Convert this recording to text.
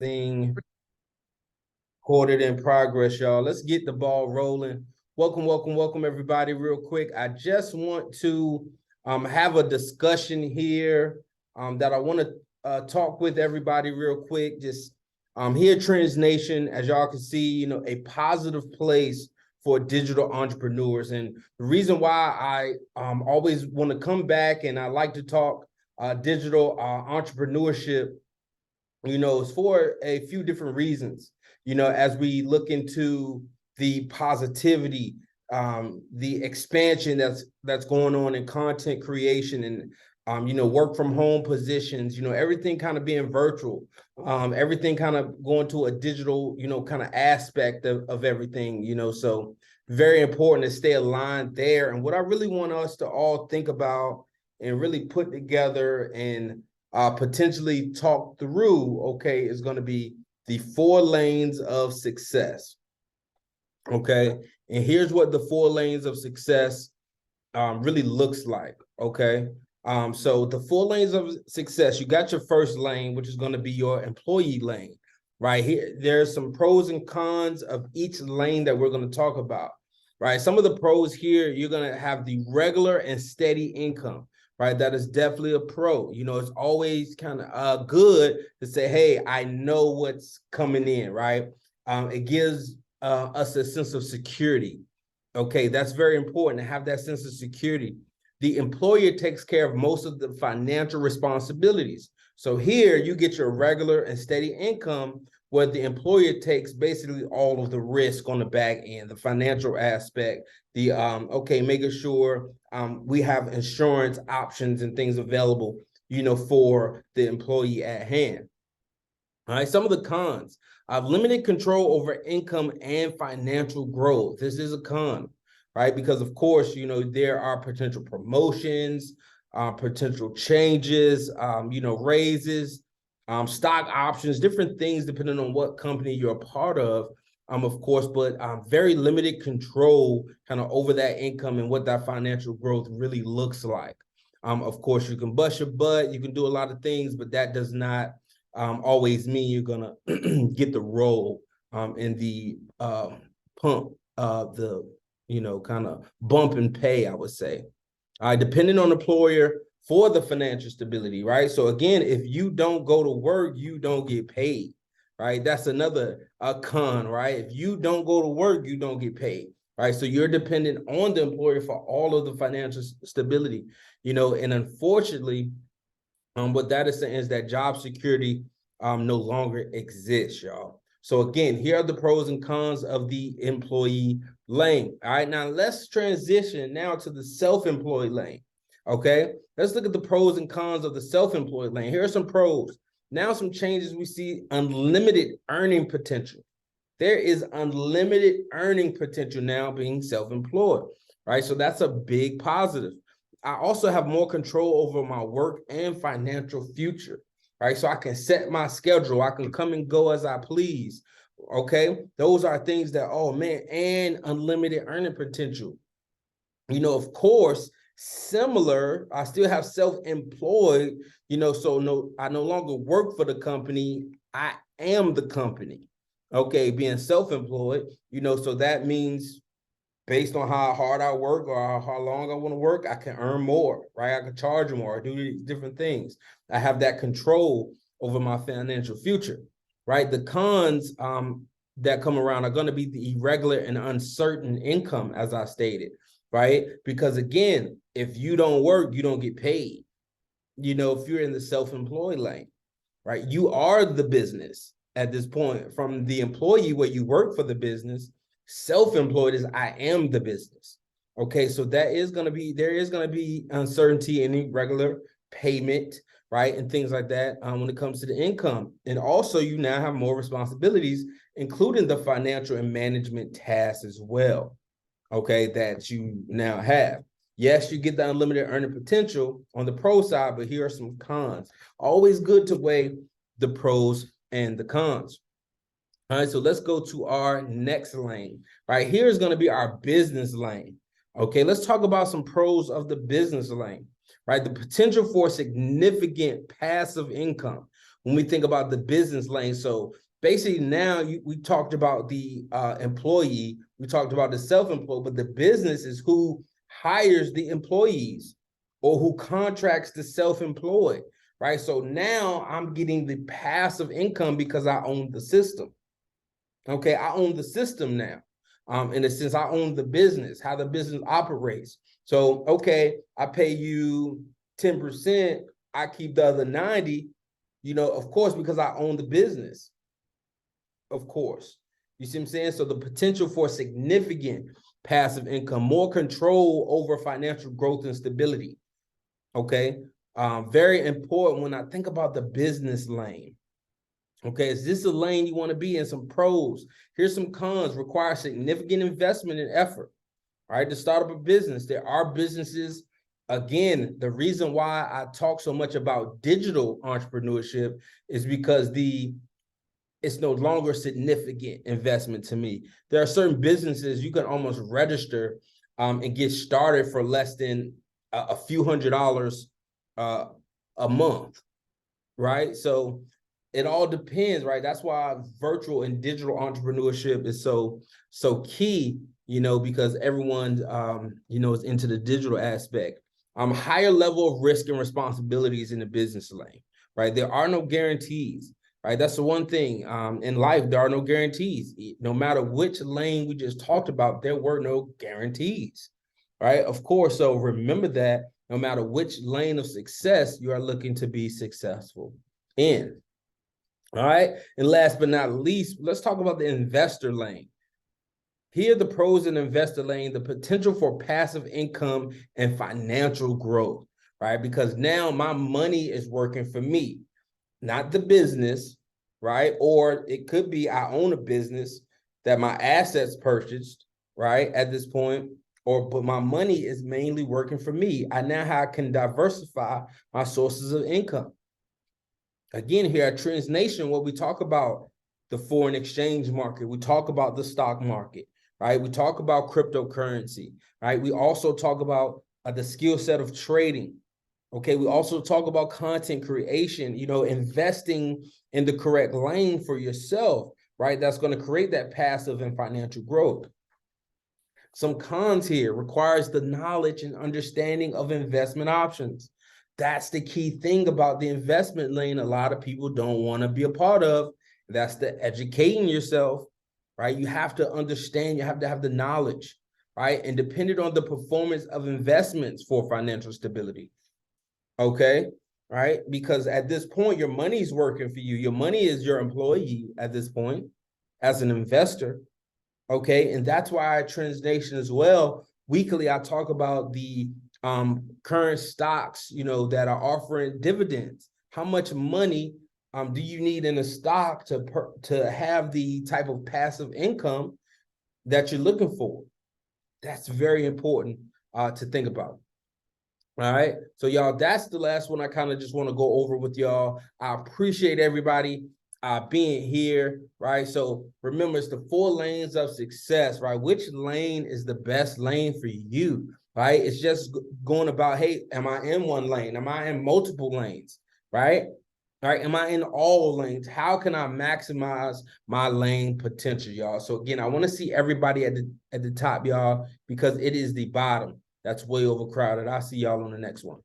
Thing recorded in progress, y'all. Let's get the ball rolling. Welcome, everybody. Real quick, I just want to have a discussion here that I want to talk with everybody real quick. Just here, Trends Nation, as y'all can see, a positive place for digital entrepreneurs. And the reason why I always want to come back and I like to talk digital entrepreneurship, it's for a few different reasons. As we look into the positivity, the expansion that's going on in content creation and work from home positions, everything kind of being virtual, everything kind of going to a digital, kind of aspect of everything, so very important to stay aligned there. And what I really want us to all think about and really put together and potentially talk through, okay, is going to be the 4 lanes of success. Okay. And here's what the 4 lanes of success really looks like. Okay. So the 4 lanes of success, you got your first lane, which is going to be your employee lane. Right here, there's some pros and cons of each lane that we're going to talk about. Right. Some of the pros here, you're going to have the regular and steady income. Right. That is definitely a pro. It's always kind of good to say, hey, I know what's coming in. Right. It gives us a sense of security. Okay. That's very important to have that sense of security. The employer takes care of most of the financial responsibilities. So here you get your regular and steady income, where the employer takes basically all of the risk on the back end, the financial aspect, the making sure we have insurance options and things available, for the employee at hand. All right, some of the cons. I've limited control over income and financial growth. This is a con, right? Because of course, there are potential promotions, potential changes, raises, stock options, different things depending on what company you're a part of course, but very limited control kind of over that income and what that financial growth really looks like. Of course, you can bust your butt, you can do a lot of things, but that does not always mean you're gonna get the role in the pump, the kind of bump in pay, I would say. Depending on employer for the financial stability, right? So again, if you don't go to work, you don't get paid, right? That's another con, right? If you don't go to work, you don't get paid, right? So you're dependent on the employer for all of the financial stability, and unfortunately, what that is saying is that job security no longer exists, y'all. So again, here are the pros and cons of the employee lane. All right, now let's transition now to the self-employed lane. Okay, let's look at the pros and cons of the self-employed lane. Here are some pros. Now some changes we see: unlimited earning potential. There is unlimited earning potential now being self-employed, right? So that's a big positive. I also have more control over my work and financial future, right? So I can set my schedule. I can come and go as I please. Okay. Those are things that, oh man, and unlimited earning potential. Of course, similar, I still have self-employed, so no, I no longer work for the company. I am the company. Okay. Being self-employed, so that means based on how hard I work or how long I want to work, I can earn more, right? I can charge more, do these different things. I have that control over my financial future, right? The cons that come around are going to be the irregular and uncertain income, as I stated, right? Because again, if you don't work, you don't get paid. If you're in the self-employed lane, right? You are the business at this point. From the employee where you work for the business, self-employed is I am the business. Okay, so there is going to be uncertainty in irregular payment, right, and things like that when it comes to the income. And also, you now have more responsibilities, including the financial and management tasks as well. Okay, that you now have. Yes, you get the unlimited earning potential on the pro side, but here are some cons. Always good to weigh the pros and the cons. All right, so let's go to our next lane. Right here is going to be our business lane. Okay, let's talk about some pros of the business lane. Right, the potential for significant passive income. when we think about the business lane. So basically now we talked about the employee, we talked about the self-employed, but the business is who hires the employees or who contracts the self-employed, right? So now I'm getting the passive income because I own the system. Okay, I own the system now. In a sense, I own the business, how the business operates. So, okay, I pay you 10%, I keep the other 90, of course, because I own the business. Of course. You see what I'm saying? So the potential for significant passive income, more control over financial growth and stability. Okay. Very important when I think about the business lane. Okay, is this a lane you want to be in? Some pros. Here's some cons. Require significant investment and effort. All right, to start up a business. There are businesses. Again, the reason why I talk so much about digital entrepreneurship is because it's no longer significant investment to me. There are certain businesses you can almost register and get started for less than a few $100s a month, right? So it all depends, right? That's why virtual and digital entrepreneurship is so key, because everyone is into the digital aspect. Higher level of risk and responsibilities in the business lane, right? There are no guarantees, right? That's the one thing in life. There are no guarantees. No matter which lane we just talked about, there were no guarantees, right? Of course. So remember that no matter which lane of success you are looking to be successful in. All right. And last but not least, let's talk about the investor lane. Here are the pros in the investor lane, the potential for passive income and financial growth, right? Because now my money is working for me, not the business, right? Or it could be I own a business that my assets purchased, right? At this point, but my money is mainly working for me. I now can diversify my sources of income. Again, here at Trends Nation, what we talk about the foreign exchange market, we talk about the stock market, right? We talk about cryptocurrency, right? We also talk about the skill set of trading. Okay, we also talk about content creation, investing in the correct lane for yourself, right? That's going to create that passive and financial growth. Some cons here: requires the knowledge and understanding of investment options. That's the key thing about the investment lane a lot of people don't want to be a part of. That's the educating yourself, right? You have to understand, you have to have the knowledge, right? And dependent on the performance of investments for financial stability. Okay, right? Because at this point, your money's working for you. Your money is your employee at this point as an investor. Okay, and that's why at Trends Nation as well, weekly, I talk about the current stocks, that are offering dividends. How much money do you need in a stock to have the type of passive income that you're looking for? That's very important to think about. All right, so y'all, that's the last one I kind of just want to go over with y'all. I appreciate everybody being here, right? So remember, it's the 4 lanes of success, right? Which lane is the best lane for you, right? It's just going about, hey, am I in one lane? Am I in multiple lanes, right? All right, am I in all lanes? How can I maximize my lane potential, y'all? So again, I want to see everybody at the top, y'all, because it is the bottom that's way overcrowded. I'll see y'all on the next one.